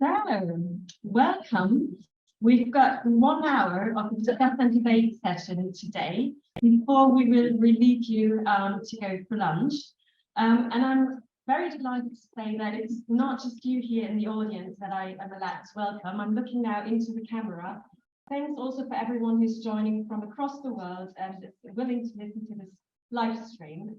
So, welcome. We've got 1 hour of the discuss and debate session today before we will relieve you to go for lunch. And I'm very delighted to say that it's not just you here in the audience that I am allowed to welcome. I'm looking now into the camera. Thanks also for everyone who's joining from across the world and is willing to listen to this live stream.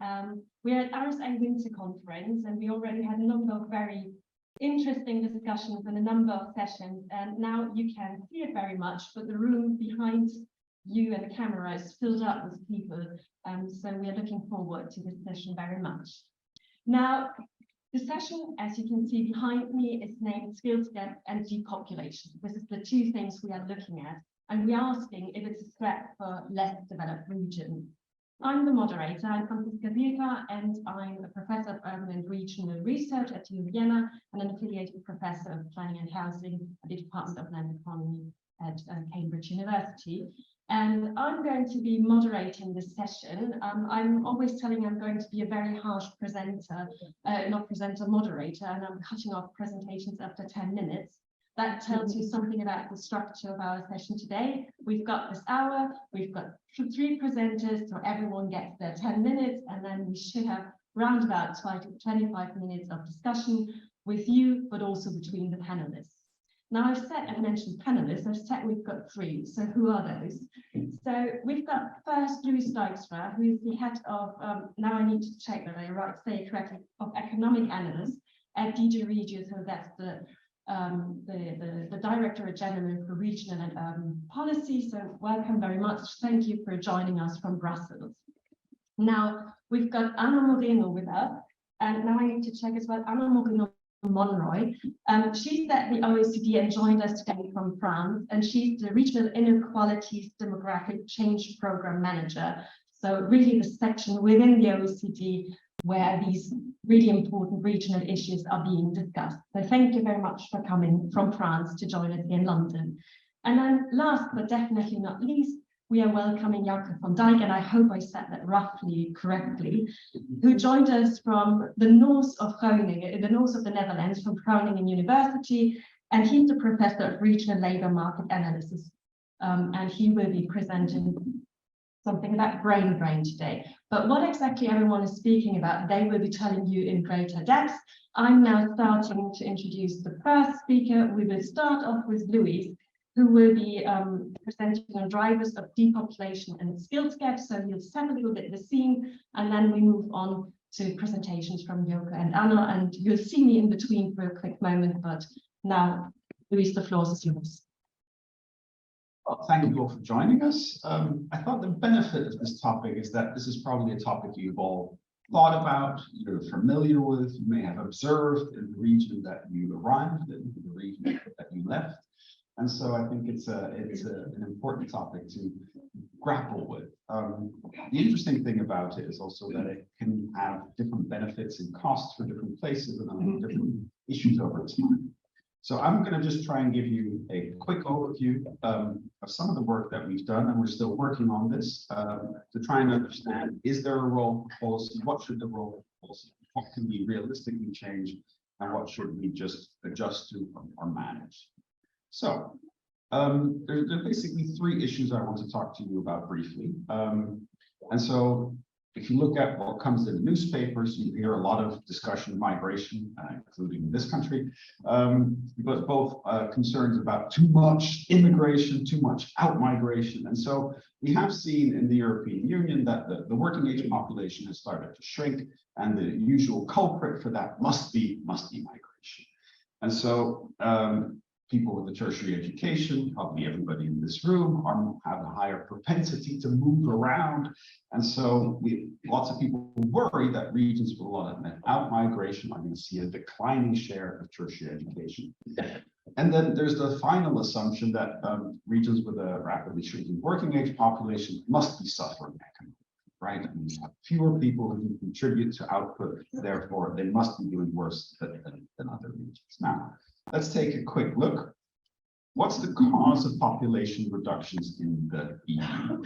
We're at RSA Winter Conference, and we already had a number of very interesting discussions and a number of sessions, and now you can see it very much, but the room behind you and the camera is filled up with people, so we are looking forward to this session very much. Now, the session, as you can see behind me, is named Skills Gap and Depopulation. This is the two things we are looking at, and we are asking if it's a threat for less developed regions. I'm the moderator, I'm Franziska, and I'm a professor of urban and regional research at Vienna and an affiliated professor of planning and housing at the Department of Land Economy at Cambridge University. And I'm going to be moderating this session. I'm always telling I'm going to be a very harsh presenter, moderator, and I'm cutting off presentations after 10 minutes. That tells you something about the structure of our session today. We've got this hour, we've got 3 presenters, so everyone gets their 10 minutes, and then we should have round about 25 minutes of discussion with you, but also between the panelists. Now, I've said and mentioned panelists, I've said we've got 3, so who are those? So we've got first Dijkstra, who is the head of, now I need to check that I say it correctly, of economic analysts at DG Regio, so that's the Director General for Regional and Urban Policy. So welcome very much. Thank you for joining us from Brussels. Now, we've got Anna Moreno with us, and now I need to check as well, Anna Moreno Monroy. She's at the OECD and joined us today from France, and she's the Regional Inequalities Demographic Change Program Manager. So really the section within the OECD where these really important regional issues are being discussed. So thank you very much for coming from France to join us here in London. And then last but definitely not least, we are welcoming Jouke from Dijk, and I hope I said that roughly correctly, who joined us from the north of Groningen, in the north of the Netherlands, from Groningen University, and he's a professor of regional labor market analysis, and he will be presenting something about brain drain today. But what exactly everyone is speaking about, they will be telling you in greater depth. I'm now starting to introduce the first speaker. We will start off with Louise, who will be presenting on drivers of depopulation and skills gaps. So he'll set a little bit the scene, and then we move on to presentations from Jouke and Anna, and you'll see me in between for a quick moment, but now, Louise, the floor is yours. Well, thank you all for joining us. I thought the benefit of this topic is that this is probably a topic you've all thought about, you're familiar with, you may have observed in the region that you arrived in, the region that you left. And so I think it's an important topic to grapple with. The interesting thing about it is also that it can have different benefits and costs for different places and different issues over time. So I'm going to just try and give you a quick overview of some of the work that we've done, and we're still working on this to try and understand, is there a role for policy? What should the role of policy? What can we realistically change, and what should we just adjust to or manage? So there's basically 3 issues I want to talk to you about briefly. And so if you look at what comes in the newspapers, you hear a lot of discussion of migration, including in this country, but both concerns about too much immigration, too much out-migration. And so we have seen in the European Union that the working age population has started to shrink, and the usual culprit for that must be migration. And so people with a tertiary education, probably everybody in this room, have a higher propensity to move around. And so lots of people worry that regions with a lot of net out migration are going to see a declining share of tertiary education. And then there's the final assumption that regions with a rapidly shrinking working age population must be suffering economically, right? And we have fewer people who can contribute to output, therefore they must be doing worse than other regions. Now, let's take a quick look. What's the cause of population reductions in the EU?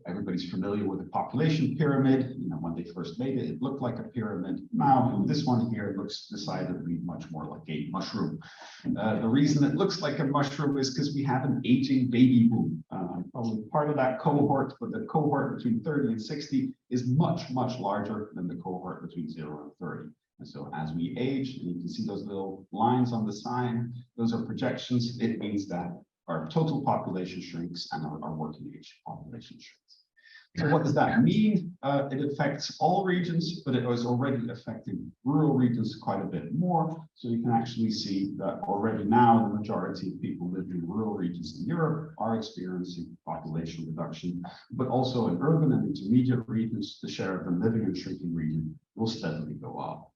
Everybody's familiar with the population pyramid. You know, when they first made it, it looked like a pyramid. Now, this one here looks decidedly much more like a mushroom. The reason it looks like a mushroom is because we have an aging baby boom. Probably part of that cohort, but the cohort between 30 and 60 is much, much larger than the cohort between 0 and 30. And so as we age, and you can see those little lines on the sign, those are projections. It means that our total population shrinks and our working age population shrinks. So what does that mean? It affects all regions, but it was already affecting rural regions quite a bit more. So you can actually see that already now the majority of people living in rural regions in Europe are experiencing population reduction, but also in urban and intermediate regions, the share of them living in a shrinking region will steadily go up.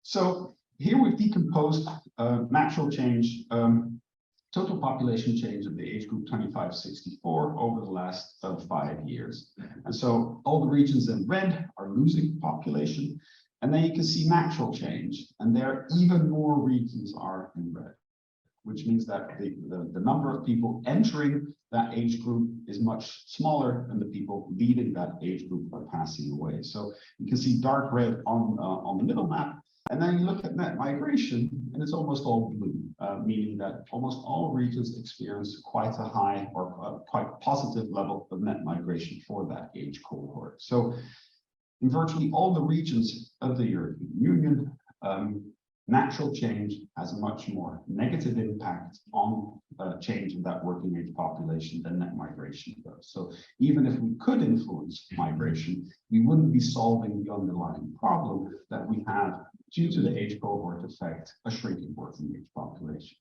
So here we've decomposed natural change, total population change of the age group 25-64 over the last 5 years. And so all the regions in red are losing population. And then you can see natural change. And there even more regions are in red, which means that the number of people entering that age group is much smaller than the people leaving that age group are passing away. So you can see dark red on the middle map. And then you look at net migration, and it's almost all blue, meaning that almost all regions experience quite a high or quite positive level of net migration for that age cohort. So in virtually all the regions of the European Union, natural change has a much more negative impact on change in that working age population than net migration does. So even if we could influence migration, we wouldn't be solving the underlying problem that we have due to the age cohort effect, a shrinking working age population.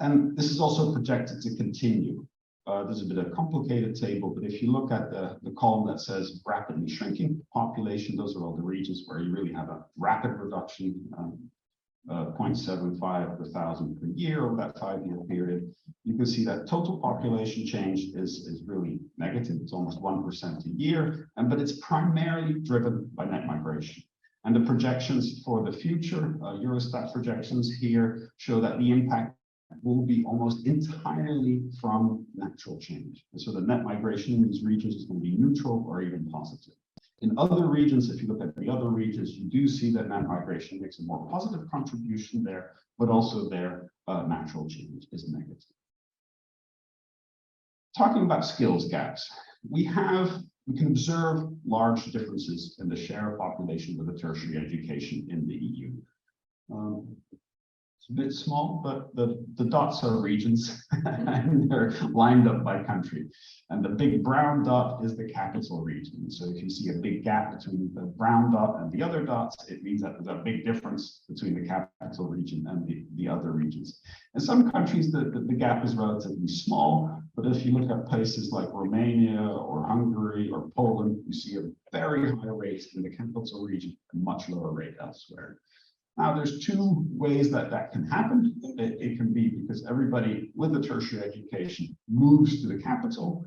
And this is also projected to continue. There's a bit of a complicated table, but if you look at the column that says rapidly shrinking population, those are all the regions where you really have a rapid reduction, 0.75 per thousand per year over that 5-year period. You can see that total population change is really negative. It's almost 1% a year, but it's primarily driven by net migration. And the projections for the future, Eurostat projections here, show that the impact will be almost entirely from natural change. And so the net migration in these regions is going to be neutral or even positive. In other regions, if you look at the other regions, you do see that net migration makes a more positive contribution there, but also their natural change is negative. Talking about skills gaps, we can observe large differences in the share of population with a tertiary education in the EU. It's a bit small, but the dots are regions and they're lined up by country. And the big brown dot is the capital region. So if you see a big gap between the brown dot and the other dots, it means that there's a big difference between the capital region and the other regions. In some countries, the gap is relatively small, but if you look at places like Romania or Hungary or Poland, you see a very high rate in the capital region and much lower rate elsewhere. Now, there's two ways that can happen. It can be because everybody with a tertiary education moves to the capital,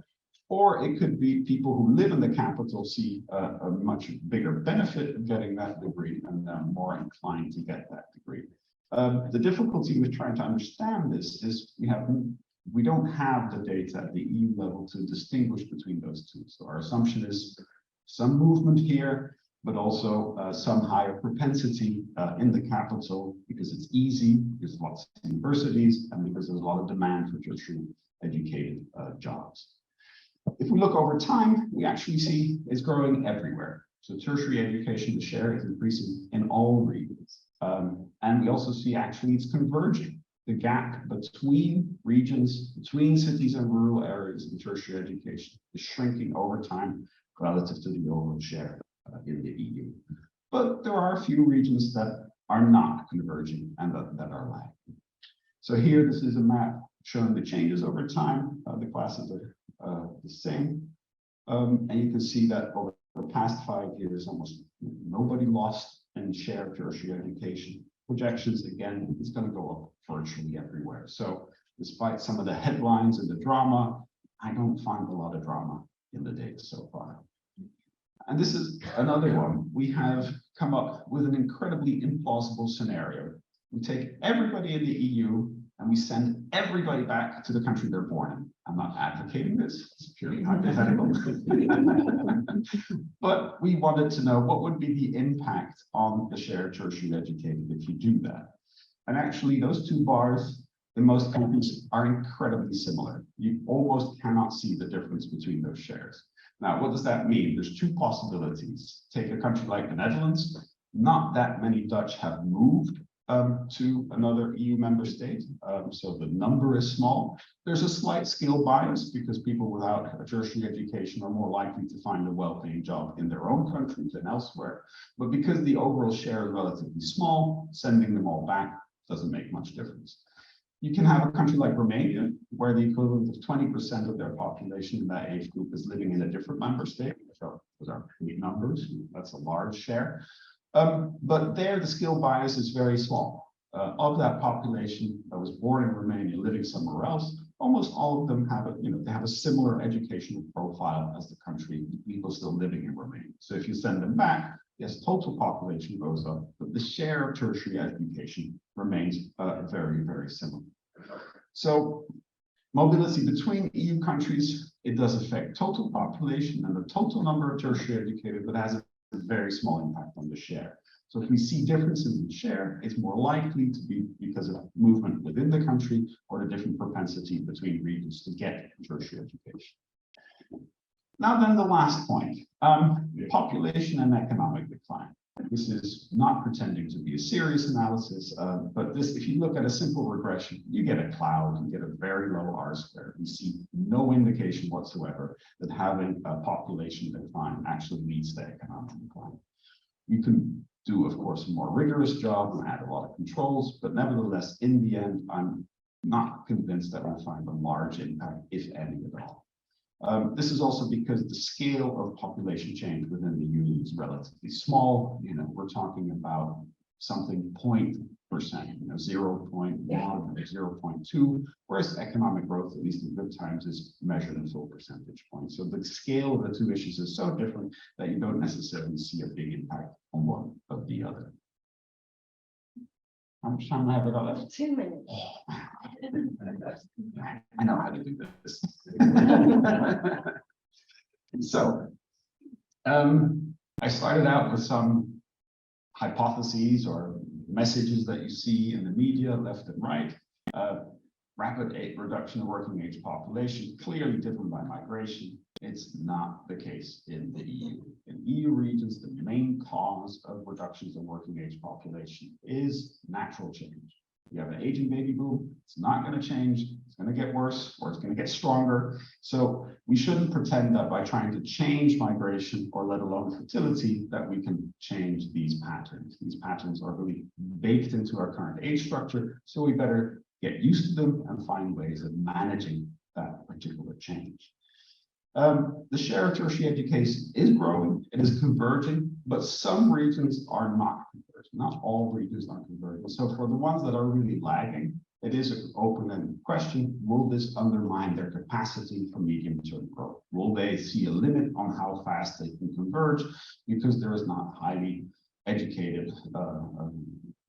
or it could be people who live in the capital see a much bigger benefit of getting that degree and they're more inclined to get that degree. The difficulty with trying to understand this is we don't have the data at the EU level to distinguish between those two. So our assumption is some movement here, but also some higher propensity in the capital because it's easy, because lots of universities, and because there's a lot of demand for tertiary educated jobs. If we look over time, we actually see it's growing everywhere. So tertiary education, the share is increasing in all regions. And we also see actually it's converging. The gap between regions, between cities and rural areas in tertiary education is shrinking over time relative to the overall share in the EU. But there are a few regions that are not converging and that are lagging. So here, this is a map showing the changes over time. The classes are the same. And you can see that over the past 5 years, almost nobody lost in share of tertiary education. Projections, again, is going to go up virtually everywhere. So despite some of the headlines and the drama, I don't find a lot of drama in the data so far. And this is another one. We have come up with an incredibly implausible scenario. We take everybody in the EU and we send everybody back to the country they're born in. I'm not advocating this, it's purely hypothetical. But we wanted to know what would be the impact on the share of tertiary educated if you do that. And actually those two bars in most countries are incredibly similar. You almost cannot see the difference between those shares. Now, what does that mean? There's two possibilities. Take a country like the Netherlands. Not that many Dutch have moved to another EU member state, so the number is small. There's a slight skill bias because people without a tertiary education are more likely to find a well-paying job in their own country than elsewhere. But because the overall share is relatively small, sending them all back doesn't make much difference. You can have a country like Romania, where the equivalent of 20% of their population in that age group is living in a different member state. So those are big numbers, that's a large share. But there, the skill bias is very small. Of that population that was born in Romania, living somewhere else, almost all of them have they have a similar educational profile as the country, people still living in Romania. So if you send them back, yes, total population goes up, but the share of tertiary education remains very, very similar. So mobility between EU countries, it does affect total population and the total number of tertiary educated, but has a very small impact on the share. So if we see differences in share, it's more likely to be because of movement within the country or the different propensity between regions to get tertiary education. Now then, the last point, population and economic decline. This is not pretending to be a serious analysis, but this, if you look at a simple regression, you get a cloud, you get a very low R-squared. You see no indication whatsoever that having a population decline actually leads to economic decline. You can do, of course, a more rigorous job and add a lot of controls, but nevertheless, in the end, I'm not convinced that we'll find a large impact, if any at all. This is also because the scale of population change within the EU is relatively small. We're talking about something 0.%, 0.1 or 0.2, whereas economic growth, at least in good times, is measured in full percentage points. So the scale of the two issues is so different that you don't necessarily see a big impact on one of the other. How much time I have got left? 2 minutes. I know how to do this. So, I started out with some hypotheses or messages that you see in the media, left and right. Rapid reduction of working age population, clearly driven by migration. It's not the case in the EU. In EU regions, the main cause of reductions in working age population is natural change. You have an aging baby boom, it's not going to change, it's going to get worse, or it's going to get stronger. So we shouldn't pretend that by trying to change migration, or let alone fertility, that we can change these patterns. These patterns are really baked into our current age structure, so we better get used to them and find ways of managing that particular change. The share of tertiary education is growing, it is converging, but some regions are not converging. Not all regions are converging. So for the ones that are really lagging, it is an open-ended question. Will this undermine their capacity for medium-term growth? Will they see a limit on how fast they can converge because there is not highly educated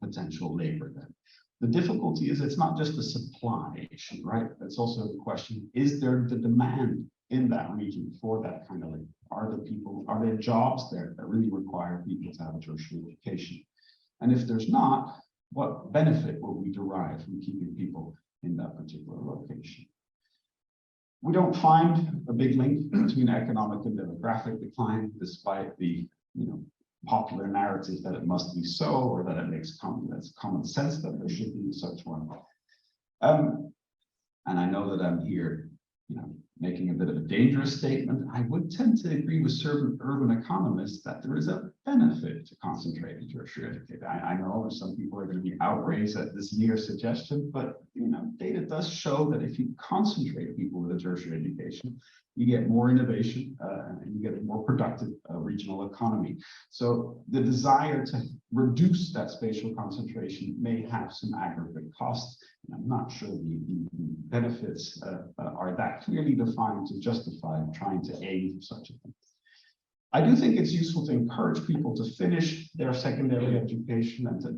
potential labor then? The difficulty is it's not just a supply issue, right? It's also the question, is there the demand in that region for that kind of labor? Are there jobs there that really require people to have a tertiary education? And if there's not, what benefit will we derive from keeping people in that particular location? We don't find a big link between economic and demographic decline, despite the popular narrative that it must be so, or that it makes common sense that there should be such one. And I know that I'm here, making a bit of a dangerous statement. I would tend to agree with certain urban economists that there is a benefit to concentrated tertiary education. I know some people are going to be outraged at this mere suggestion, but data does show that if you concentrate people with a tertiary education, you get more innovation and you get a more productive regional economy. So the desire to reduce that spatial concentration may have some aggregate costs. And I'm not sure the benefits are that clearly defined to justify trying to aim for such a thing. I do think it's useful to encourage people to finish their secondary education and to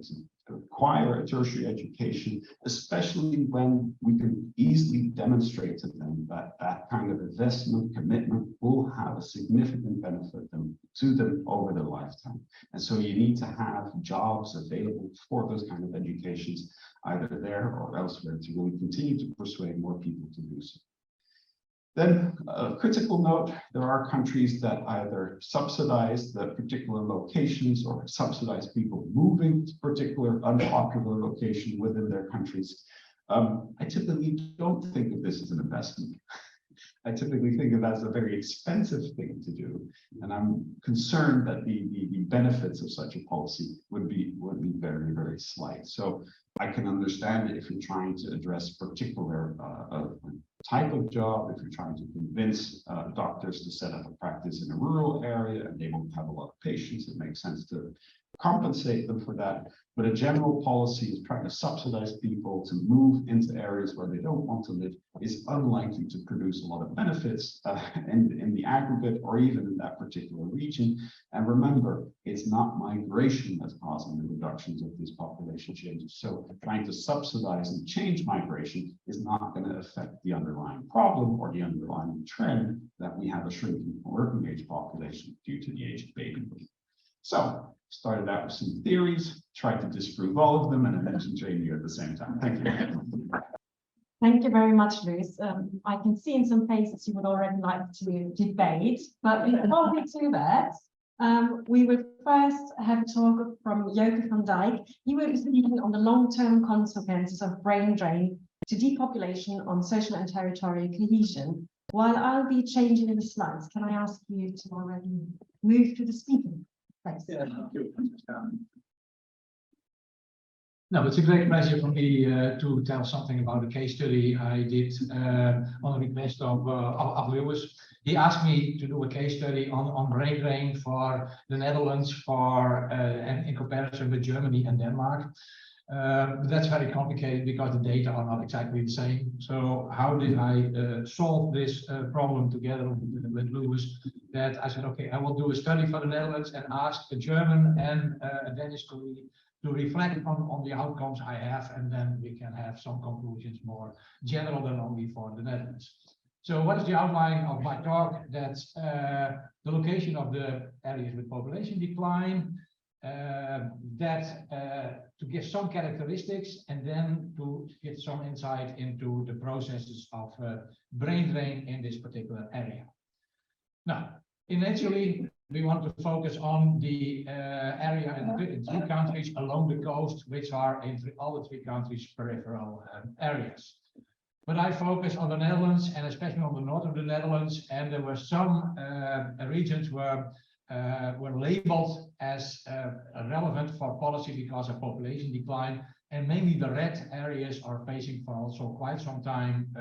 acquire a tertiary education, especially when we can easily demonstrate to them that that kind of investment commitment will have a significant benefit to them over their lifetime. And so you need to have jobs available for those kind of educations, either there or elsewhere, to really continue to persuade more people to do so. Then a critical note, there are countries that either subsidize the particular locations or subsidize people moving to particular unpopular location within their countries. I typically don't think of this as an investment. I typically think of that as a very expensive thing to do. And I'm concerned that the benefits of such a policy would be very, very slight. So I can understand it if you're trying to address particular type of job, if you're trying to convince doctors to set up a practice in a rural area and they won't have a lot of patients, it makes sense to compensate them for that. But a general policy is trying to subsidize people to move into areas where they don't want to live is unlikely to produce a lot of benefits in the aggregate or even in that particular region. And remember, it's not migration that's causing the reductions of these population changes. So trying to subsidize and change migration is not going to affect the underlying problem or the underlying trend that we have a shrinking working age population due to the age of baby boom. So started out with some theories, tried to disprove all of them, and I mentioned train you at the same time. Thank you. Thank you very much, Luis. I can see in some faces you would already like to debate, but before we do that, we will first have a talk from Jouke van Dijk. He will be speaking on the long-term consequences of brain drain to depopulation on social and territorial cohesion. While I'll be changing the slides, can I ask you to already move to the speaking? Thanks. Yeah, thank you. No, it's a great pleasure for me to tell something about a case study I did on the request of Luis. He asked me to do a case study on brain drain for the Netherlands and in comparison with Germany and Denmark. But that's very complicated because the data are not exactly the same. So how did I solve this problem together with Luis? That I said, okay, I will do a study for the Netherlands and ask a German and a Danish colleague to reflect on the outcomes I have, and then we can have some conclusions more general than only for the Netherlands. So what is the outline of my talk? That's the location of the areas with population decline, to give some characteristics, and then to get some insight into the processes of brain drain in this particular area. Now, initially, we want to focus on the area in three countries along the coast, which are in all the three countries' peripheral areas. But I focus on the Netherlands, and especially on the north of the Netherlands, and there were some regions were labeled as relevant for policy because of population decline, and mainly the red areas are facing for also quite some time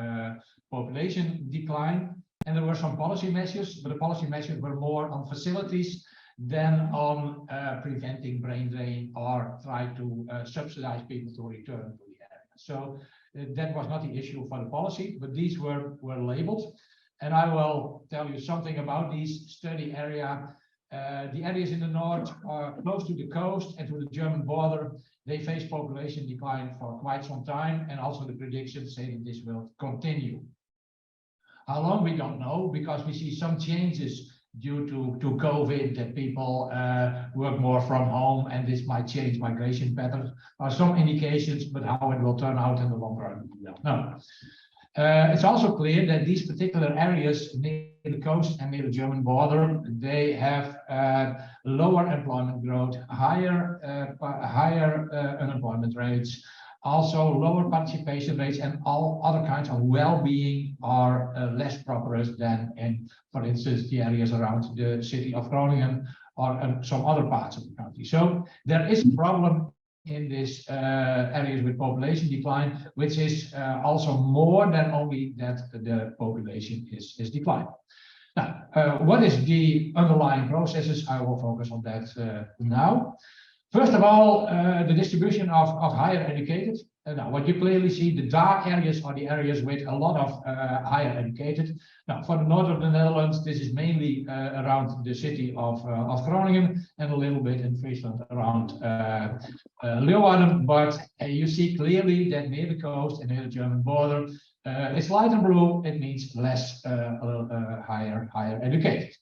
population decline. And there were some policy measures, but the policy measures were more on facilities than on preventing brain drain or try to subsidize people to return to the area. So that was not the issue for the policy, but these were labeled. And I will tell you something about these study area. The areas in the north are close to the coast and to the German border. They face population decline for quite some time, and also the predictions say that this will continue. How long, we don't know, because we see some changes due to COVID, that people work more from home, and this might change migration patterns. There are some indications, but how it will turn out in the long run, we don't know. It's also clear that these particular areas near the coast and near the German border, they have lower employment growth, higher unemployment rates, also lower participation rates, and all other kinds of well-being are less prosperous than in, for instance, the areas around the city of Groningen or some other parts of the country. So there is a problem in these areas with population decline, which is also more than only that the population is declining. Now, what is the underlying processes? I will focus on that now. First of all, the distribution of higher educated Now, what you clearly see, the dark areas are the areas with a lot of higher educated. Now, for the north of the Netherlands, this is mainly around the city of Groningen and a little bit in Friesland around Leeuwarden. But you see clearly that near the coast and near the German border, it's lighter blue. It means less higher educated.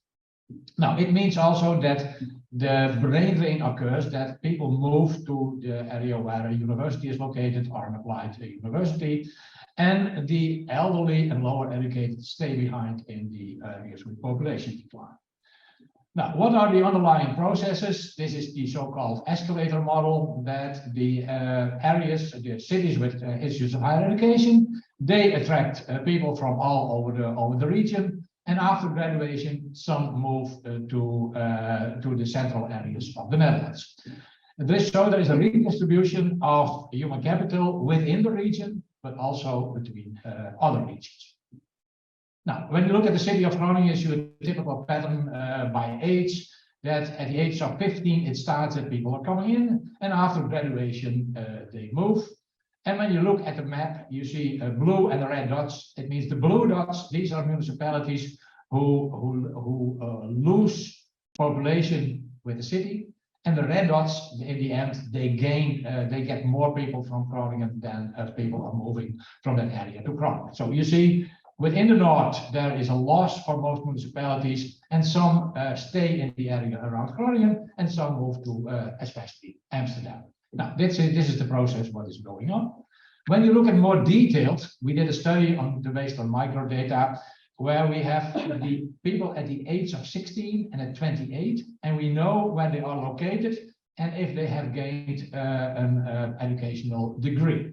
Now, it means also that the brain drain occurs, that people move to the area where a university is located or an applied university, and the elderly and lower educated stay behind in the areas with population decline. Now, what are the underlying processes? This is the so-called escalator model, that the areas, the cities with institutes of higher education, they attract people from all over the region. And after graduation, some move to the central areas of the Netherlands. This shows there is a redistribution of human capital within the region, but also between other regions. Now, when you look at the city of Groningen, you see a typical pattern by age, that at the age of 15, it starts that people are coming in, and after graduation, they move. And when you look at the map, you see blue and the red dots. It means the blue dots, these are municipalities who lose population with the city. And the red dots, in the end, they get more people from Groningen than people are moving from that area to Groningen. So you see, within the north, there is a loss for most municipalities, and some stay in the area around Groningen, and some move to especially Amsterdam. Now, this is the process, what is going on. When you look at more detailed, we did a study based on microdata, where we have the people at the age of 16 and at 28, and we know where they are located and if they have gained an educational degree.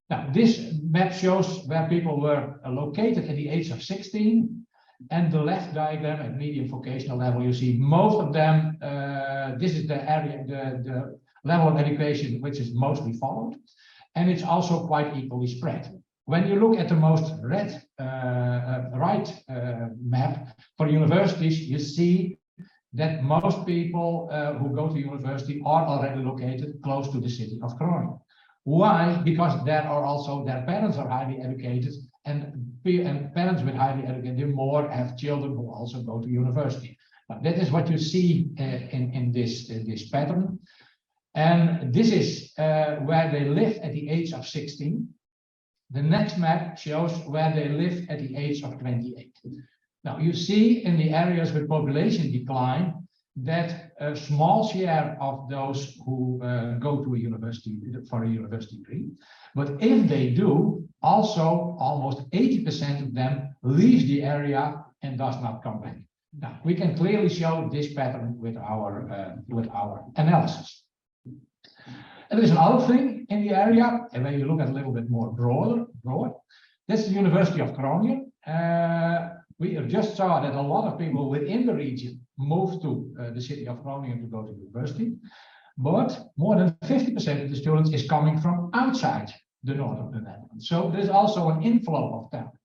Now, this map shows where people were located at the age of 16, and the left diagram at medium vocational level, you see most of them, this is the area, the level of education which is mostly followed, and it's also quite equally spread. When you look at the most right map for universities, you see that most people who go to university are already located close to the city of Groningen. Why? Because there are also, their parents are highly educated, and parents with highly educated more have children who also go to university. Now, that is what you see in this pattern. And this is where they live at the age of 16. The next map shows where they live at the age of 28. Now, you see in the areas with population decline that a small share of those who go to a university for a university degree, but if they do, also almost 80% of them leave the area and does not come back. Now, we can clearly show this pattern with our analysis. And there's another thing in the area, and when you look at a little bit more broad, that's the University of Groningen. We just saw that a lot of people within the region moved to the city of Groningen to go to university, but more than 50% of the students is coming from outside the north of the Netherlands. So there's also an inflow of talent.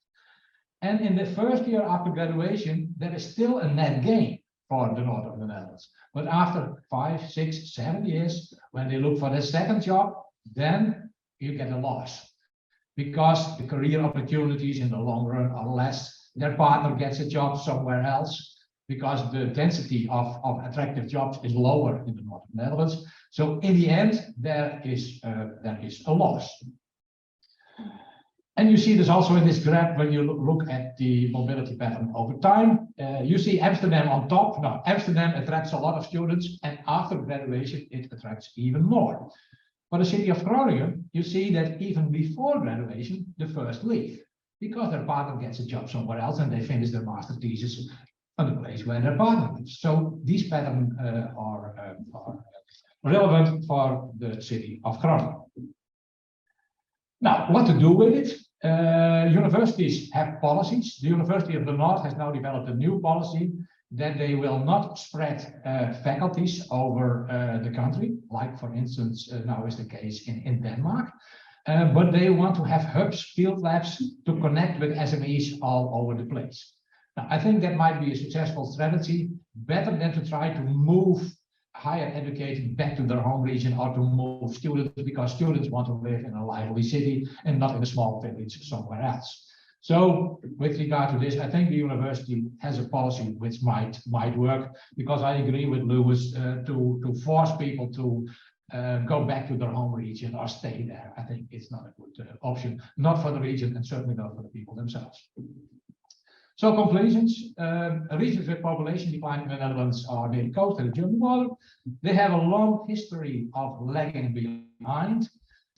And in the first year after graduation, there is still a net gain for the north of the Netherlands. But after 5, 6, 7 years, when they look for their second job, then you get a loss, because the career opportunities in the long run are less. Their partner gets a job somewhere else, because the density of attractive jobs is lower in the north of the Netherlands. So in the end, there is a loss. And you see this also in this graph when you look at the mobility pattern over time. You see Amsterdam on top. Now, Amsterdam attracts a lot of students, and after graduation, it attracts even more. For the city of Groningen, you see that even before graduation, the first leave, because their partner gets a job somewhere else and they finish their master thesis on the place where their partner lives. So these patterns are relevant for the city of Groningen. Now, what to do with it? Universities have policies. The University of the North has now developed a new policy that they will not spread faculties over the country, like for instance now is the case in Denmark, but they want to have hubs, field labs to connect with SMEs all over the place. Now, I think that might be a successful strategy, better than to try to move higher education back to their home region or to move students because students want to live in a lively city and not in a small village somewhere else. So with regard to this, I think the university has a policy which might work, because I agree with Lewis to force people to go back to their home region or stay there. I think it's not a good option, not for the region and certainly not for the people themselves. So conclusions, regions with population decline in the Netherlands are near the coast and the German border. They have a long history of lagging behind,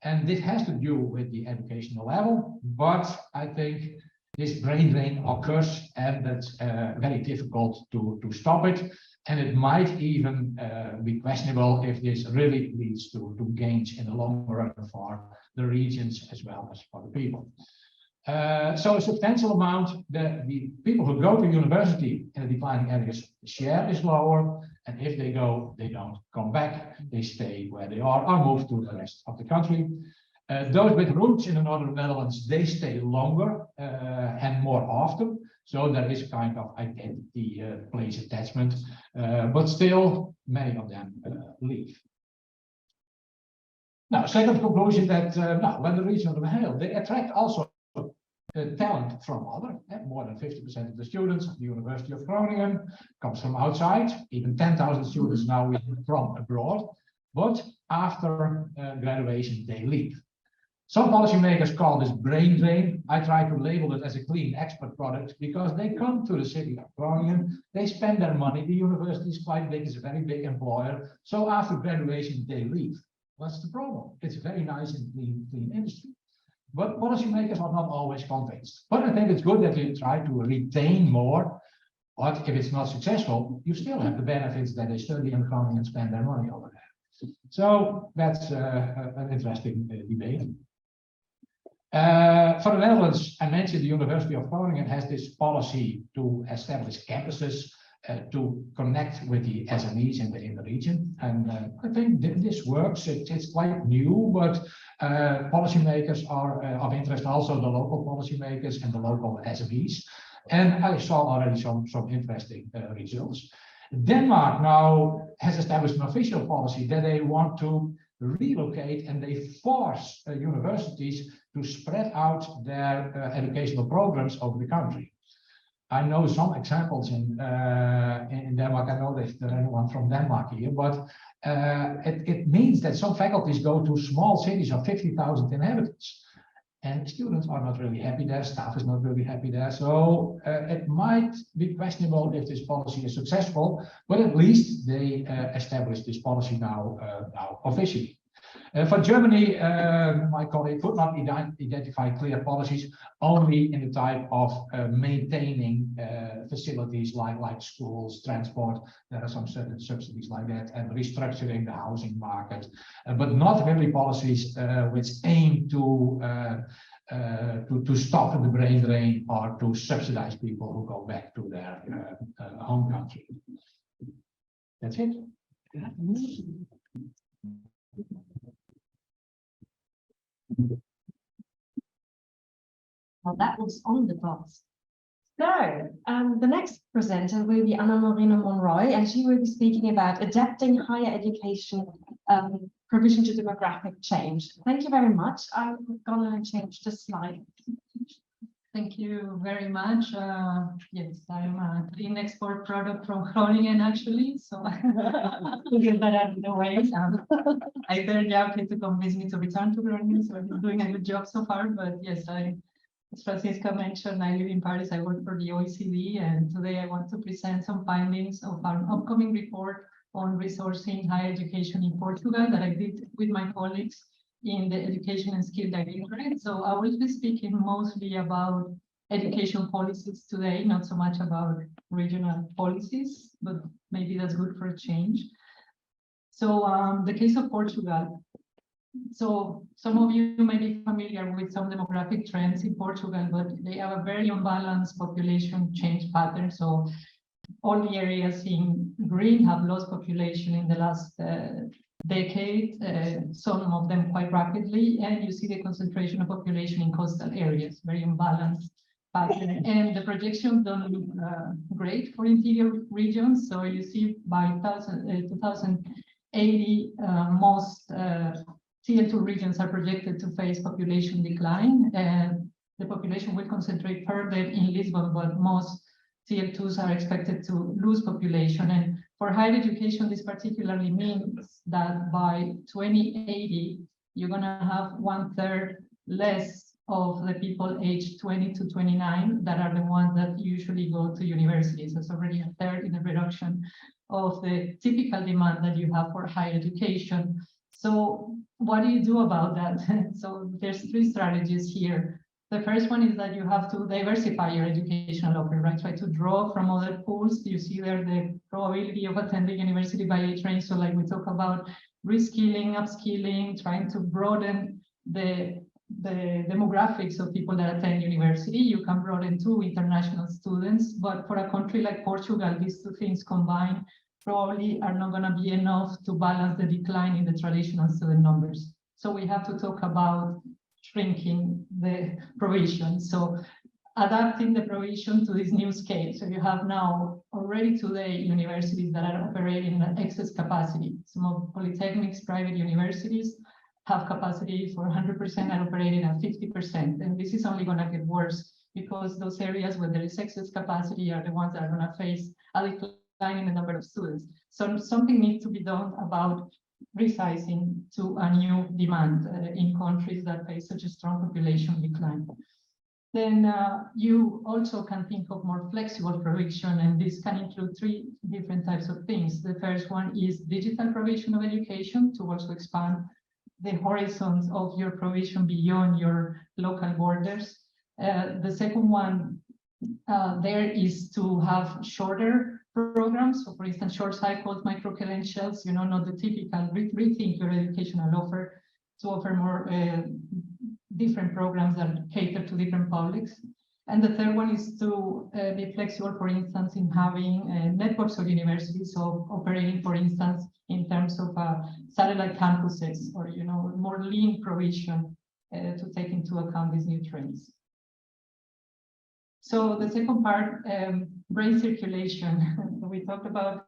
and this has to do with the educational level, but I think this brain drain occurs and that's very difficult to stop it. And it might even be questionable if this really leads to gains in the long run for the regions as well as for the people. So a substantial amount, the people who go to university in the declining areas, the share is lower, and if they go, they don't come back, they stay where they are or move to the rest of the country. Those with roots in the northern Netherlands, they stay longer and more often. So there is a kind of identity place attachment, but still many of them leave. Now, second conclusion that when the region of the Hill, they attract also talent from other. More than 50% of the students at the University of Groningen comes from outside. Even 10,000 students now from abroad. But after graduation, they leave. Some policymakers call this brain drain. I try to label it as a clean export product because they come to the city of Groningen, they spend their money. The university is quite big, it's a very big employer. So after graduation, they leave. What's the problem? It's a very nice and clean industry. But policymakers are not always convinced. But I think it's good that you try to retain more. But if it's not successful, you still have the benefits that they study in Groningen and spend their money over there. So that's an interesting debate. For the Netherlands, I mentioned the University of Groningen has this policy to establish campuses to connect with the SMEs in the region. And I think this works. It's quite new, but policymakers are of interest, also the local policymakers and the local SMEs. And I saw already some interesting results. Denmark now has established an official policy that they want to relocate, and they force universities to spread out their educational programs over the country. I know some examples in Denmark. I know there's anyone from Denmark here, but it means that some faculties go to small cities of 50,000 inhabitants, and students are not really happy there, staff is not really happy there. So it might be questionable if this policy is successful, but at least they established this policy now officially. For Germany, my colleague could not identify clear policies, only in the type of maintaining facilities like schools, transport. There are some certain subsidies like that, and restructuring the housing market, but not really policies which aim to stop the brain drain or to subsidize people who go back to their home country. That's it. Well, that was on the dot. So, the next presenter will be Moreno Monroy, and she will be speaking about adapting higher education provision to demographic change. Thank you very much. I'm gonna change the slide. Thank you very much. Yes, I'm a clean export product from Groningen, actually. So we'll get that out of the way. I better Jouke to convince me to return to Groningen, so I'm doing a good job so far. But yes, as Franziska mentioned, I live in Paris. I work for the OECD, and today I want to present some findings of our upcoming report on resourcing higher education in Portugal that I did with my colleagues in the Education and Skill Directorate. So I will be speaking mostly about education policies today, not so much about regional policies, but maybe that's good for a change. So the case of Portugal. So some of you may be familiar with some demographic trends in Portugal, but they have a very unbalanced population change pattern. So all the areas in green have lost population in the last decade, some of them quite rapidly, and you see the concentration of population in coastal areas, very imbalanced pattern. And the projections don't look great for interior regions. So you see by 2080, most TL2 regions are projected to face population decline, and the population will concentrate further in Lisbon, but most TL2s are expected to lose population. And for higher education, this particularly means that by 2080, you're going to have 1/3 less of the people aged 20 to 29 that are the ones that usually go to universities. It's already 1/3 in the reduction of the typical demand that you have for higher education. So what do you do about that? So there's 3 strategies here. The first one is that you have to diversify your educational offer, right? Try to draw from other pools. You see there the probability of attending university by age range. So like we talk about reskilling, upskilling, trying to broaden the demographics of people that attend university. You can broaden to international students, but for a country like Portugal, these 2 things combined probably are not going to be enough to balance the decline in the traditional student numbers. So we have to talk about shrinking the provision. So adapting the provision to this new scale. So you have now already today universities that are operating at excess capacity. Some of polytechnics, private universities have capacity for 100% and operating at 50%. And this is only going to get worse because those areas where there is excess capacity are the ones that are going to face a decline in the number of students. So something needs to be done about resizing to a new demand in countries that face such a strong population decline. Then you also can think of more flexible provision, and this can include 3 different types of things. The first one is digital provision of education to also expand the horizons of your provision beyond your local borders. The second one there is to have shorter programs. So for instance, short cycles, micro credentials, not the typical, rethink your educational offer to offer more different programs that cater to different publics. And the third one is to be flexible, for instance, in having networks of universities, so operating, for instance, in terms of satellite campuses or, more lean provision to take into account these new trends. So the second part, brain circulation. We talked about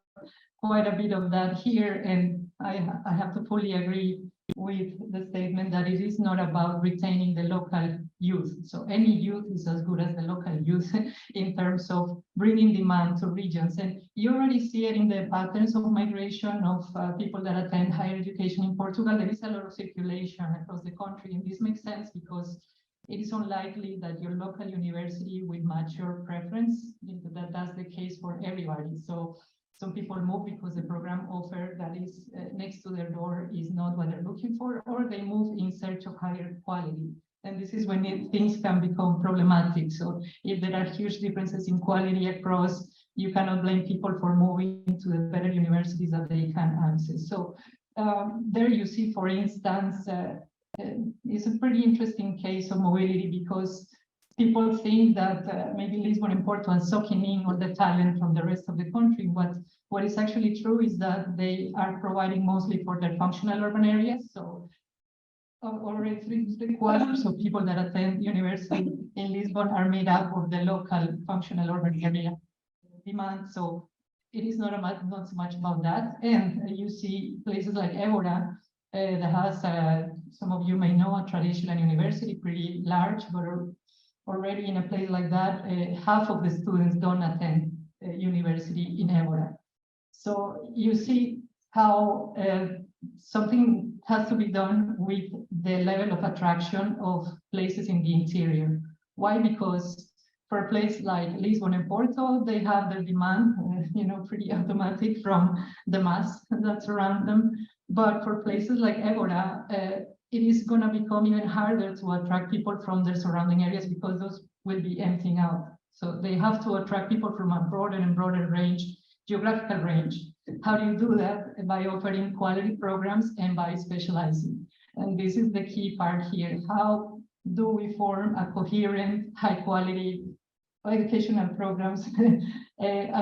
quite a bit of that here, and I have to fully agree with the statement that it is not about retaining the local youth. So any youth is as good as the local youth in terms of bringing demand to regions. And you already see it in the patterns of migration of people that attend higher education in Portugal. There is a lot of circulation across the country, and this makes sense because it is unlikely that your local university will match your preference. That's the case for everybody. So some people move because the program offer that is next to their door is not what they're looking for, or they move in search of higher quality. And this is when things can become problematic. So if there are huge differences in quality across, you cannot blame people for moving to the better universities that they can access. So there you see, for instance, it's a pretty interesting case of mobility because people think that maybe Lisbon and Porto are sucking in all the talent from the rest of the country. What is actually true is that they are providing mostly for their functional urban areas. So already 3/4 of people that attend university in Lisbon are made up of the local functional urban area demand. So it is not so much about that. And you see places like Évora that has, some of you may know, a traditional university, pretty large, but already in a place like that, half of the students don't attend university in Évora. So you see how something has to be done with the level of attraction of places in the interior. Why? Because for a place like Lisbon and Porto, they have their demand, pretty automatic from the mass that's around them. But for places like Évora, it is going to become even harder to attract people from their surrounding areas because those will be emptying out. So they have to attract people from a broader and broader range, geographical range. How do you do that? By offering quality programs and by specializing. And this is the key part here. How do we form a coherent, high quality educational programs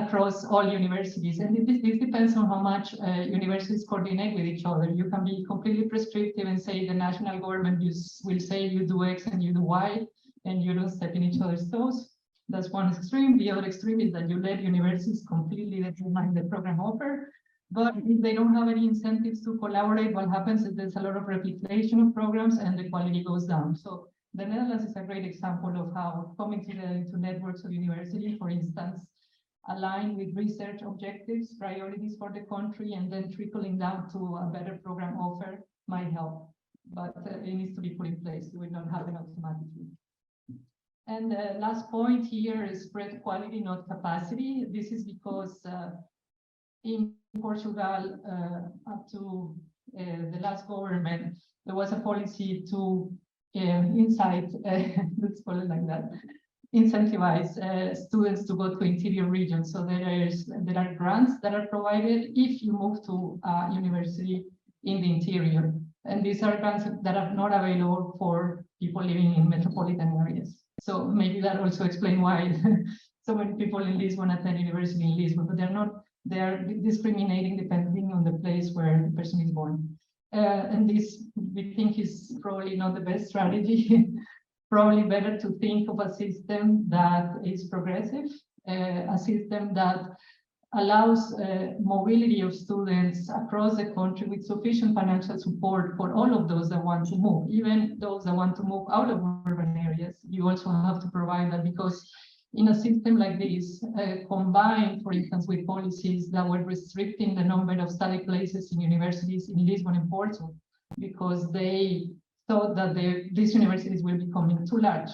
across all universities? And this depends on how much universities coordinate with each other. You can be completely prescriptive and say the national government will say you do X and you do Y, and you don't step in each other's toes. That's one extreme. The other extreme is that you let universities completely determine the program offer. But if they don't have any incentives to collaborate, what happens is there's a lot of replication of programs and the quality goes down. So the Netherlands is a great example of how coming together into networks of university, for instance, align with research objectives, priorities for the country, and then trickling down to a better program offer might help. But it needs to be put in place. It will not happen automatically. And the last point here is spread quality, not capacity. This is because in Portugal, up to the last government, there was a policy to incite, let's call it like that, incentivize students to go to interior regions. So there are grants that are provided if you move to a university in the interior. And these are grants that are not available for people living in metropolitan areas. So maybe that also explains why so many people in Lisbon attend university in Lisbon, but they are discriminating depending on the place where the person is born. And this, we think, is probably not the best strategy. Probably better to think of a system that is progressive, a system that allows mobility of students across the country with sufficient financial support for all of those that want to move, even those that want to move out of urban areas. You also have to provide that, because in a system like this, combined, for instance, with policies that were restricting the number of study places in universities in Lisbon and Porto, because they thought that these universities will be becoming too large.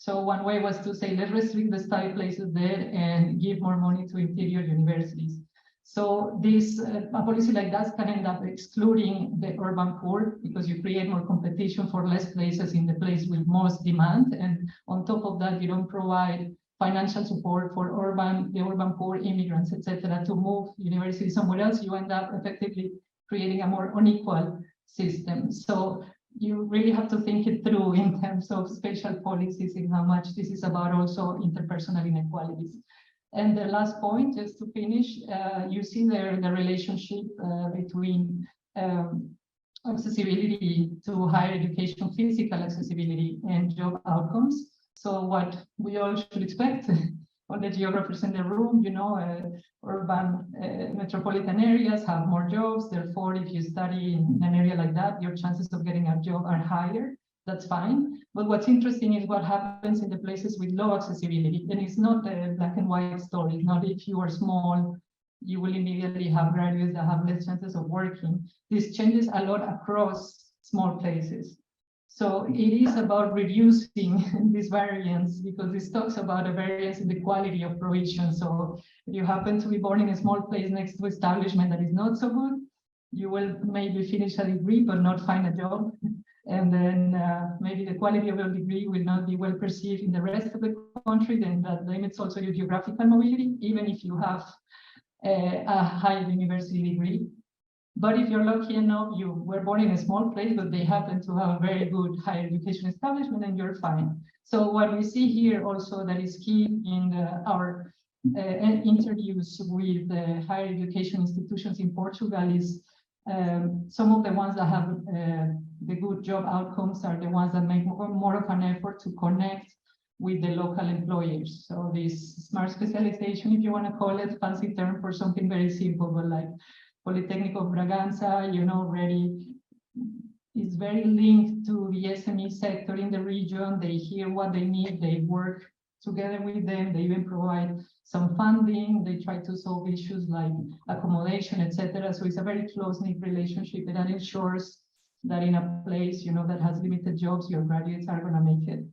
So one way was to say, let's restrict the study places there and give more money to interior universities. So this a policy like that can end up excluding the urban poor, because you create more competition for less places in the place with most demand. And on top of that, you don't provide financial support for the urban poor, immigrants, etc., to move universities somewhere else. You end up effectively creating a more unequal system. So you really have to think it through in terms of spatial policies and how much this is about also interpersonal inequalities. And the last point, just to finish, you see there the relationship between accessibility to higher education, physical accessibility, and job outcomes. So what we all should expect all the geographers in the room, you know, urban metropolitan areas have more jobs. Therefore, if you study in an area like that, your chances of getting a job are higher. That's fine. But what's interesting is what happens in the places with low accessibility. And it's not a black and white story. Not if you are small, you will immediately have graduates that have less chances of working. This changes a lot across small places. So it is about reducing this variance, because this talks about a variance in the quality of provision. So if you happen to be born in a small place next to establishment that is not so good, you will maybe finish a degree but not find a job. And then maybe the quality of your degree will not be well perceived in the rest of the country. Then that limits also your geographical mobility, even if you have a high university degree. But if you're lucky enough, you were born in a small place, but they happen to have a very good higher education establishment, and you're fine. So what we see here also that is key in our interviews with the higher education institutions in Portugal is some of the ones that have the good job outcomes are the ones that make more of an effort to connect with the local employers. So this smart specialization, if you want to call it, fancy term for something very simple, but like Polytechnic of Bragança, you know, already is very linked to the SME sector in the region. They hear what they need, they work together with them, they even provide some funding, they try to solve issues like accommodation, etc. So it's a very close-knit relationship that ensures that in a place, you know, that has limited jobs, your graduates are going to make it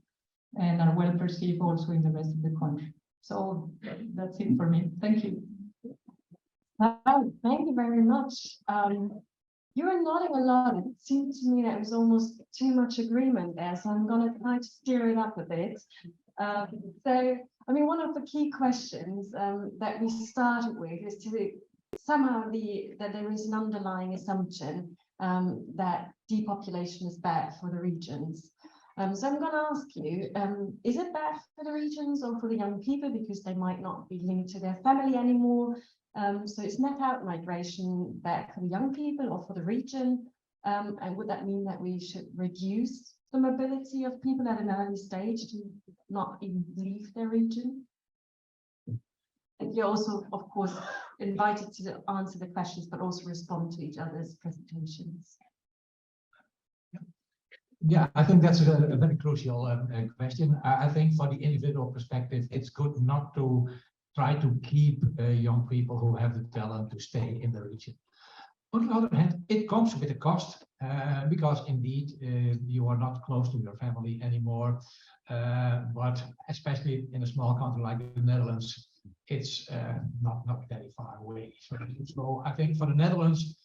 and are well perceived also in the rest of the country. So that's it for me. Thank you. Thank you very much. You were nodding a lot. It seemed to me that it was almost too much agreement there, so I'm going to try to steer it up a bit. So, I mean, one of the key questions that we started with is to somehow that there is an underlying assumption that depopulation is bad for the regions. So I'm going to ask you, is it bad for the regions or for the young people because they might not be linked to their family anymore? So it's net out migration bad for the young people or for the region? And would that mean that we should reduce the mobility of people at an early stage to not even leave their region. And you're also, of course, invited to answer the questions, but also respond to each other's presentations. Yeah, I think that's a very crucial question. I think for the individual perspective, it's good not to try to keep young people who have the talent to stay in the region. On the other hand, it comes with a cost because indeed you are not close to your family anymore. But especially in a small country like the Netherlands, it's not very far away. So I think for the Netherlands,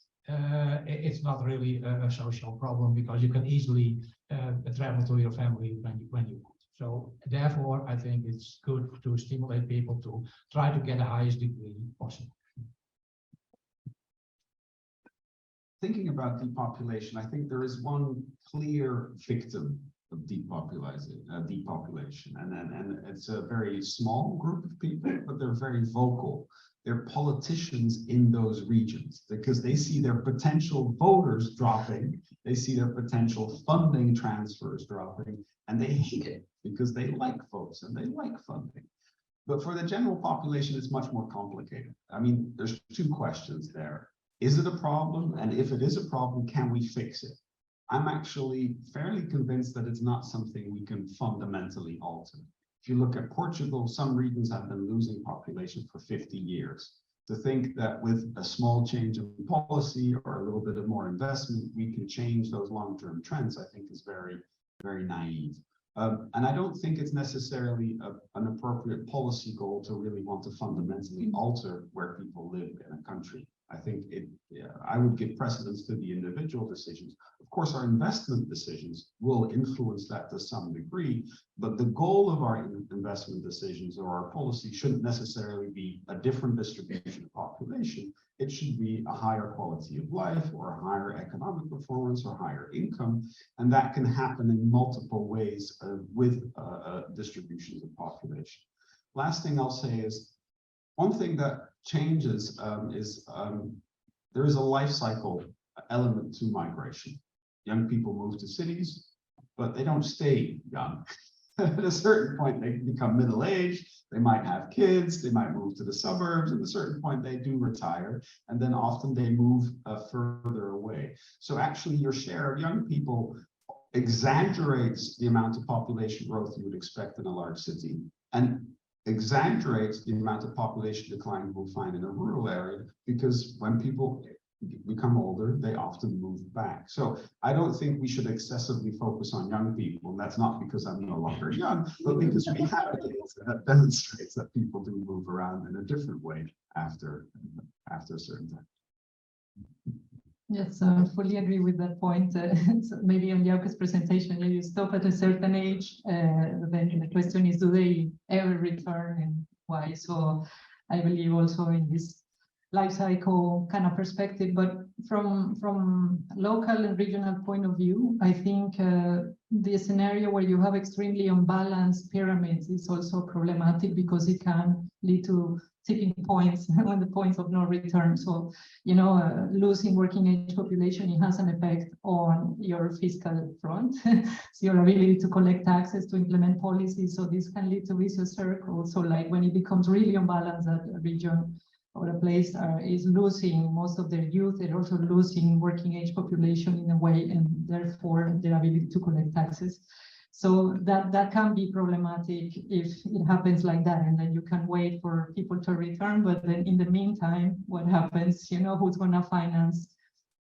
it's not really a social problem because you can easily travel to your family when you want. So therefore, I think it's good to stimulate people to try to get the highest degree possible. Thinking about depopulation, I think there is one clear victim of depopulation, and it's a very small group of people, but they're very vocal. They're politicians in those regions because they see their potential voters dropping, they see their potential funding transfers dropping, and they hate it because they like votes and they like funding. But for the general population, it's much more complicated. I mean, there's two questions there. Is it a problem? And if it is a problem, can we fix it? I'm actually fairly convinced that it's not something we can fundamentally alter. If you look at Portugal, some regions have been losing population for 50 years. To think that with a small change in policy or a little bit of more investment, we can change those long-term trends, I think is very, very naive. And I don't think it's necessarily an appropriate policy goal to really want to fundamentally alter where people live in a country. I think I would give precedence to the individual decisions. Of course, our investment decisions will influence that to some degree, but the goal of our investment decisions or our policy shouldn't necessarily be a different distribution of population. It should be a higher quality of life or a higher economic performance or higher income. And that can happen in multiple ways with distributions of population. Last thing I'll say is, one thing that changes there is a life cycle element to migration. Young people move to cities, but they don't stay young. At a certain point, they become middle-aged, they might have kids, they might move to the suburbs. At a certain point, they do retire, and then often they move further away. So actually, your share of young people exaggerates the amount of population growth you would expect in a large city, and exaggerates the amount of population decline you will find in a rural area, because when people become older, they often move back. So I don't think we should excessively focus on young people. And that's not because I'm no longer young, but because we have data that demonstrates that people do move around in a different way after a certain time. Yes, I fully agree with that point. So maybe on Jouke's presentation, you stop at a certain age, then the question is, do they ever return and why? So I believe also in this life cycle kind of perspective, but from local and regional point of view, I think the scenario where you have extremely unbalanced pyramids is also problematic because it can lead to tipping points when the points of no return. So, you know, losing working age population, it has an effect on your fiscal front, so your ability to collect taxes, to implement policies. So this can lead to vicious circles. So like when it becomes really unbalanced, that a region or a place is losing most of their youth, they're also losing working age population in a way, and therefore their ability to collect taxes. So that can be problematic if it happens like that, and then you can wait for people to return, but then in the meantime, what happens, you know, who's going to finance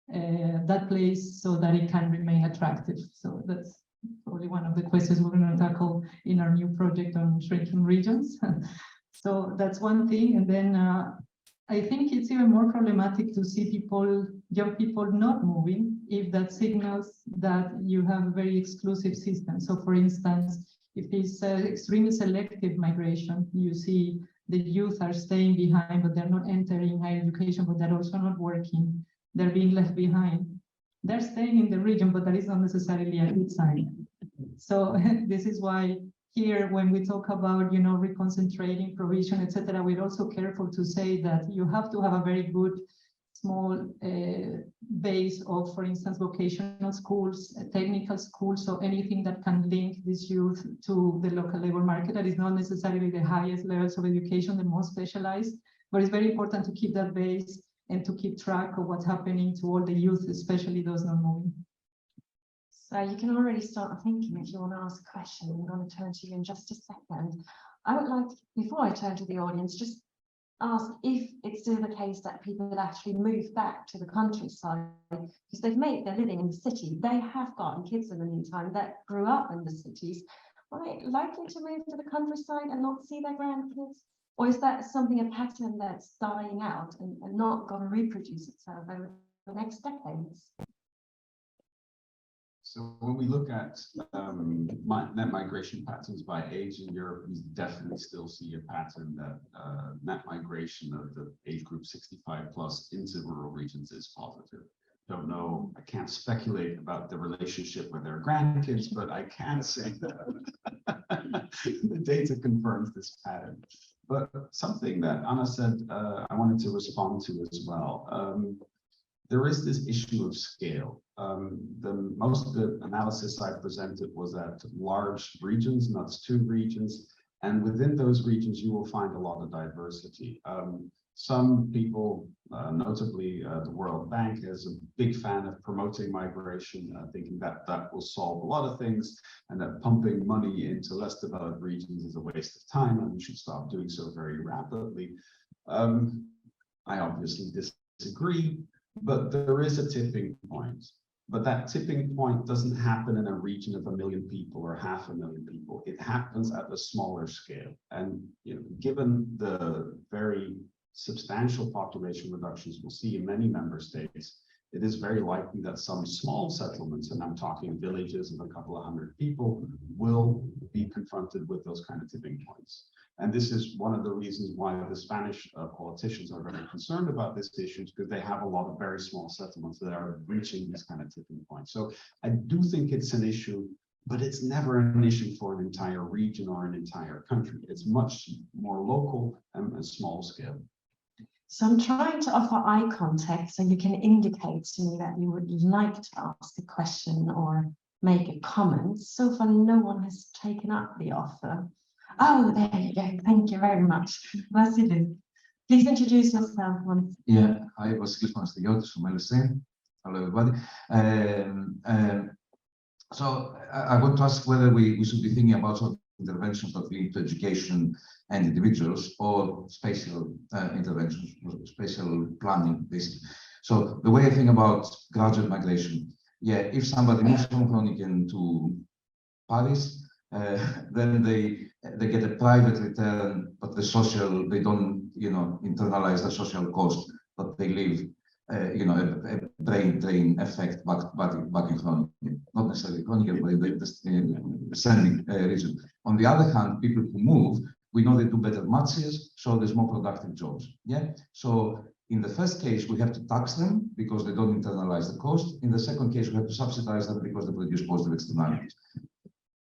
that place so that it can remain attractive? So that's probably one of the questions we're going to tackle in our new project on shrinking regions. So that's one thing. And then I think it's even more problematic to see young people not moving if that signals that you have a very exclusive system. So for instance, if it's extremely selective migration, you see the youth are staying behind, but they're not entering higher education, but they're also not working. They're being left behind. They're staying in the region, but that is not necessarily a good sign. So this is why here, when we talk about, you know, reconcentrating, provision, etc., we're also careful to say that you have to have a very good small base of, for instance, vocational schools, technical schools, so anything that can link this youth to the local labor market that is not necessarily the highest levels of education, the most specialized, but it's very important to keep that base and to keep track of what's happening to all the youth, especially those not moving. So you can already start thinking if you want to ask a question. I'm going to turn to you in just a second. I would like, before I turn to the audience, just ask if it's still the case that people actually move back to the countryside because they've made their living in the city. They have gotten kids in the meantime that grew up in the cities. Are they likely to move to the countryside and not see their grandkids? Or is that something, a pattern that's dying out and not going to reproduce itself over the next decades? So when we look at net migration patterns by age in Europe, we definitely still see a pattern that net migration of the age group 65 plus into rural regions is positive. Don't know, I can't speculate about the relationship with their grandkids, but I can say that the data confirms this pattern. But something that Anna said, I wanted to respond to as well. There is this issue of scale. Most of the analysis I presented was at large regions, NUTS2 regions, and within those regions you will find a lot of diversity. Some people, notably the World Bank, is a big fan of promoting migration, thinking that that will solve a lot of things, and that pumping money into less developed regions is a waste of time, and we should stop doing so very rapidly. I obviously disagree, but there is a tipping point. But that tipping point doesn't happen in a region of 1 million people or 500,000 people. It happens at a smaller scale. And given the very substantial population reductions we'll see in many member states, it is very likely that some small settlements, and I'm talking villages of a couple of hundred people, will be confronted with those kind of tipping points. And this is one of the reasons why the Spanish politicians are very concerned about this issue, because they have a lot of very small settlements that are reaching this kind of tipping point. So I do think it's an issue, but it's never an issue for an entire region or an entire country. It's much more local and small scale. So I'm trying to offer eye contact so you can indicate to me that you would like to ask a question or make a comment. So far, no one has taken up the offer. Oh, there you go. Thank you very much. Vasily, please introduce yourself once. Yeah, hi, Vasily from RSA. Hello, everybody. So I want to ask whether we should be thinking about sort of interventions that link to education and individuals, or spatial interventions, spatial planning, basically. So the way I think about graduate migration, yeah, if somebody moves from Groningen to Paris, then they get a private return, but the social, they don't, internalize the social cost, but they live, a brain drain effect back in Groningen, not necessarily Groningen, but the descending region. On the other hand, people who move, we know they do better matches, so there's more productive jobs. Yeah. So in the first case, we have to tax them because they don't internalize the cost. In the second case, we have to subsidize them because they produce positive externalities.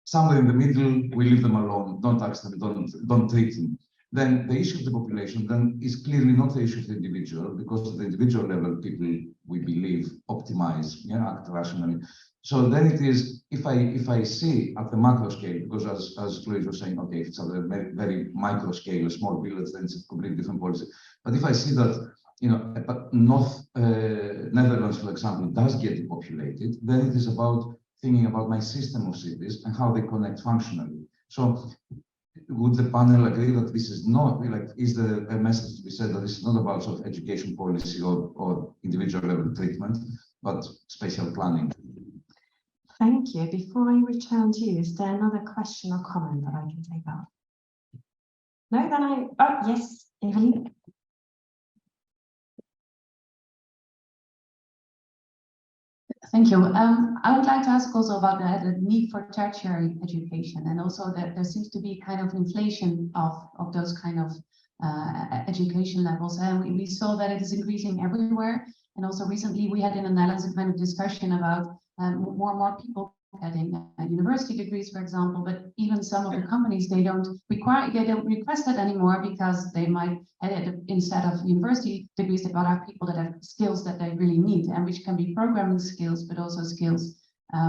Somewhere in the middle, we leave them alone, don't tax them, don't treat them. Then the issue of the population then is clearly not the issue of the individual, because at the individual level, people, we believe, optimize, act rationally. So then it is, if I see at the macro scale, because as Louise was saying, okay, if it's at a very, very micro scale, a small village, then it's a completely different policy. But if I see that, North Netherlands, for example, does get depopulated, then it is about thinking about my system of cities and how they connect functionally. So would the panel agree that this is not, is there a message to be said that this is not about sort of education policy or individual level treatment, but spatial planning? Thank you. Before I return to you, is there another question or comment that I can take up? No, then yes, Evelyn. Thank you. I would like to ask also about the need for tertiary education, and also that there seems to be kind of inflation of those kind of education levels. And we saw that it is increasing everywhere. And also recently we had in the Netherlands a kind of discussion about more and more people getting university degrees, for example, but even some of the companies, they don't request it anymore because they might, instead of university degrees, they've got to have people that have skills that they really need, and which can be programming skills, but also skills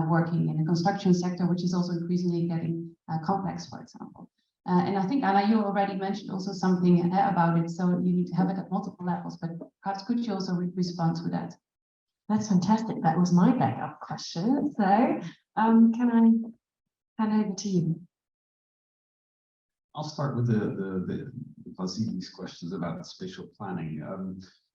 working in the construction sector, which is also increasingly getting complex, for example. And I think, Anna, you already mentioned also something about it, so you need to have it at multiple levels, but perhaps could you also respond to that? That's fantastic. That was my backup question. So can I hand over to you? I'll start with the Vasili's questions about spatial planning.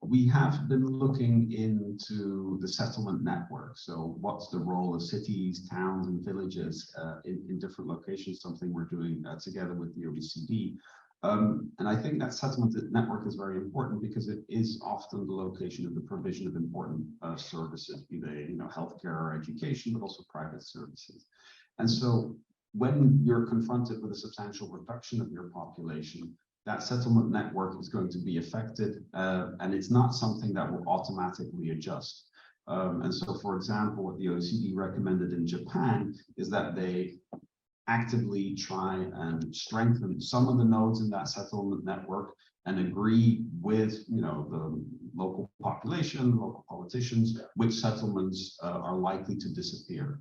We have been looking into the settlement network. So what's the role of cities, towns, and villages in different locations, something we're doing together with the OECD. And I think that settlement network is very important because it is often the location of the provision of important services, be they healthcare or education, but also private services. And so when you're confronted with a substantial reduction of your population, that settlement network is going to be affected, and it's not something that will automatically adjust. And so, for example, what the OECD recommended in Japan is that they actively try and strengthen some of the nodes in that settlement network and agree with the local population, local politicians, which settlements are likely to disappear.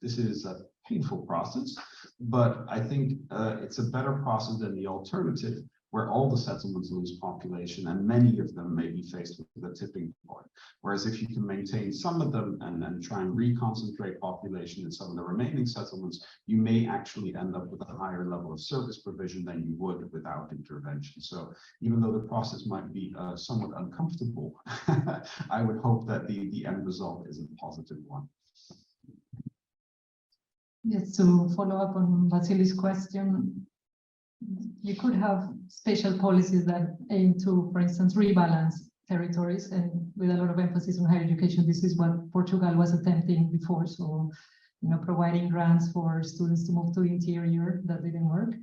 This is a painful process, but I think it's a better process than the alternative, where all the settlements lose population and many of them may be faced with a tipping point. Whereas if you can maintain some of them and try and reconcentrate population in some of the remaining settlements, you may actually end up with a higher level of service provision than you would without intervention. So even though the process might be somewhat uncomfortable, I would hope that the end result is a positive one. Yes, to follow up on Vasili's question, you could have spatial policies that aim to, for instance, rebalance territories, and with a lot of emphasis on higher education. This is what Portugal was attempting before. So, providing grants for students to move to the interior, that didn't work.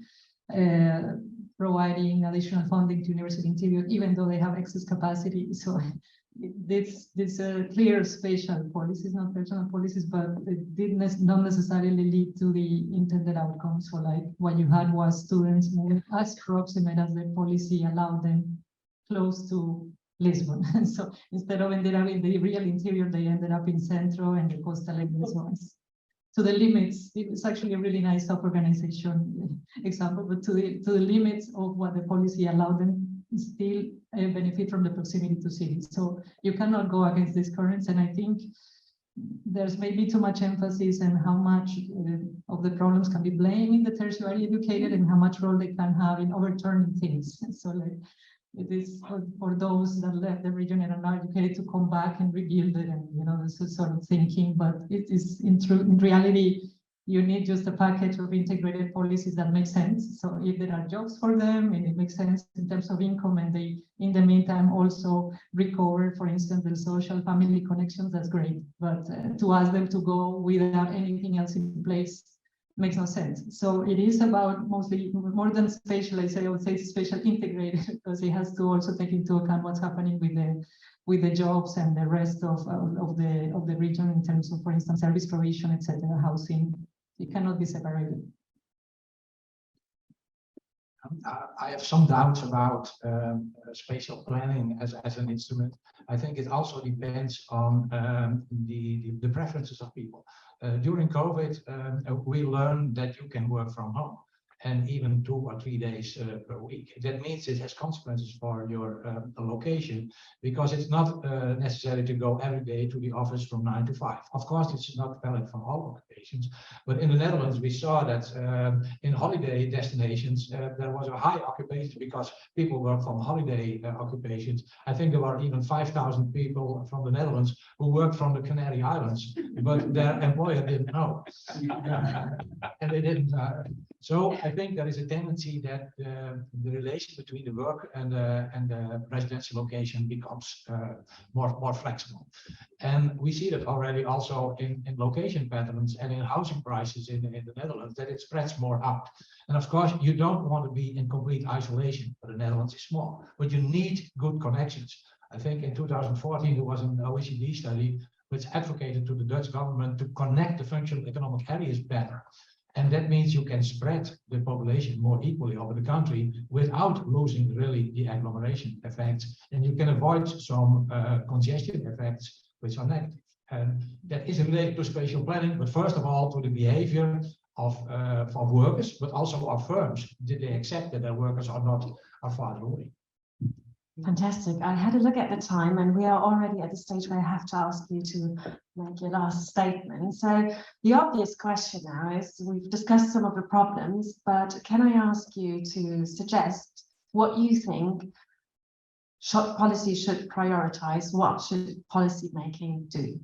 Providing additional funding to university interior, even though they have excess capacity. So this clear spatial policies, not personal policies, but it did not necessarily lead to the intended outcomes. So like what you had was students moving as proximate as the policy allowed them close to Lisbon. So instead of ended up in the real interior, they ended up in Centro and the coastal areas ones. To the limits, it's actually a really nice self-organization example, but to the limits of what the policy allowed them, still benefit from the proximity to cities. So you cannot go against these currents, and I think there's maybe too much emphasis on how much of the problems can be blaming the tertiary educated and how much role they can have in overturning things. So like it is for those that left the region and are not educated to come back and rebuild it, and this sort of thinking. But it is in reality, you need just a package of integrated policies that make sense. So if there are jobs for them and it makes sense in terms of income, and they, in the meantime, also recover, for instance, the social family connections, that's great. But to ask them to go without anything else in place makes no sense. So it is about mostly more than spatial. I would say it's spatial integrated, because it has to also take into account what's happening with the jobs and the rest of the region in terms of, for instance, service provision, etc., housing. It cannot be separated. I have some doubts about spatial planning as an instrument. I think it also depends on the preferences of people. During COVID, we learned that you can work from home, and even 2 or 3 days per week. That means it has consequences for your location, because it's not necessary to go every day to the office from 9 to 5. Of course, it's not valid for all occupations, but in the Netherlands, we saw that in holiday destinations, there was a high occupation because people work from holiday occupations. I think there were even 5,000 people from the Netherlands who worked from the Canary Islands, but their employer didn't know. And they didn't. So I think there is a tendency that the relation between the work and the residential location becomes more flexible. And we see that already also in location patterns and in housing prices in the Netherlands, that it spreads more out. And of course, you don't want to be in complete isolation, but the Netherlands is small, but you need good connections. I think in 2014, there was an OECD study which advocated to the Dutch government to connect the functional economic areas better. And that means you can spread the population more equally over the country without losing really the agglomeration effects. And you can avoid some congestion effects which are negative. And that is related to spatial planning, but first of all to the behavior of workers, but also of firms. Did they accept that their workers are far away? Fantastic. I had a look at the time and we are already at the stage where I have to ask you to make your last statement. So the obvious question now is, we've discussed some of the problems, but can I ask you to suggest what you think policy should prioritize? What should policy making do?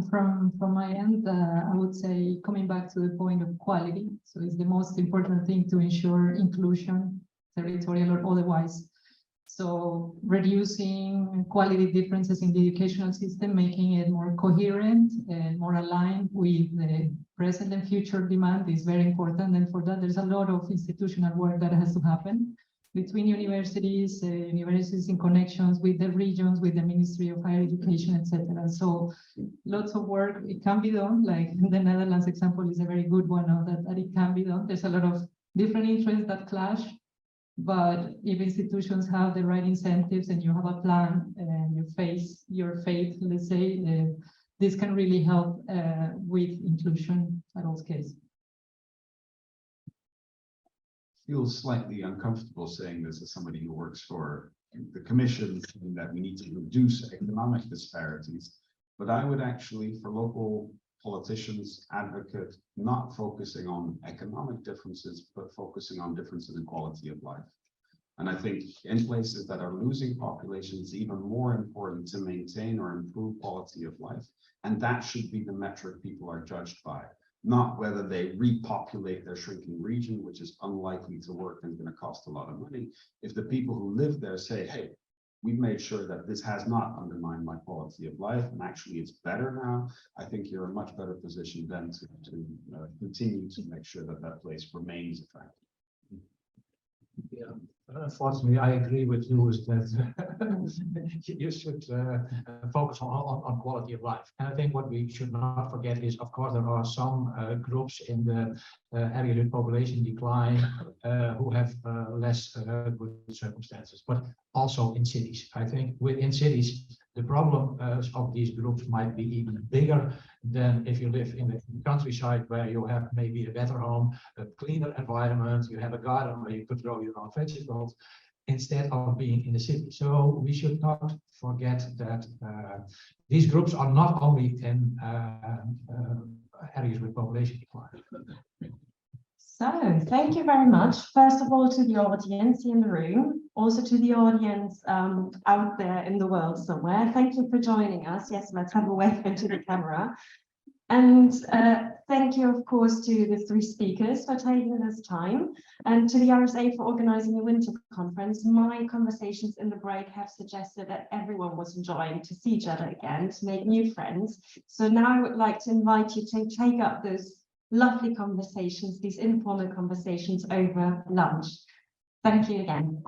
From my end, I would say, coming back to the point of quality, so it's the most important thing to ensure inclusion, territorial or otherwise. So reducing quality differences in the educational system, making it more coherent and more aligned with the present and future demand is very important. And for that, there's a lot of institutional work that has to happen between universities, universities in connections with the regions, with the Ministry of Higher Education, etc. So lots of work, it can be done, like the Netherlands example is a very good one of that it can be done. There's a lot of different interests that clash, but if institutions have the right incentives and you have a plan and you face your fate, let's say, this can really help with inclusion at all scales. Feels slightly uncomfortable saying this as somebody who works for the Commission, saying that we need to reduce economic disparities. But I would actually, for local politicians, advocate not focusing on economic differences, but focusing on differences in quality of life. And I think in places that are losing population, it's even more important to maintain or improve quality of life. And that should be the metric people are judged by. Not whether they repopulate their shrinking region, which is unlikely to work and going to cost a lot of money. If the people who live there say, hey, we've made sure that this has not undermined my quality of life, and actually it's better now, I think you're in a much better position then to continue to make sure that that place remains attractive. Yeah, unfortunately, I agree with you that you should focus on quality of life. And I think what we should not forget is, of course, there are some groups in the area with population decline who have less good circumstances, but also in cities. I think within cities, the problem of these groups might be even bigger than if you live in the countryside, where you have maybe a better home, a cleaner environment, you have a garden where you could grow your own vegetables, instead of being in the city. So we should not forget that these groups are not only in areas with population decline. So thank you very much. First of all, to the audience in the room, also to the audience out there in the world somewhere. Thank you for joining us. Yes, let's have a wave into the camera. And thank you, of course, to the three speakers for taking this time, and to the RSA for organizing the winter conference. My conversations in the break have suggested that everyone was enjoying to see each other again, to make new friends. So now I would like to invite you to take up those lovely conversations, these informal conversations over lunch. Thank you again.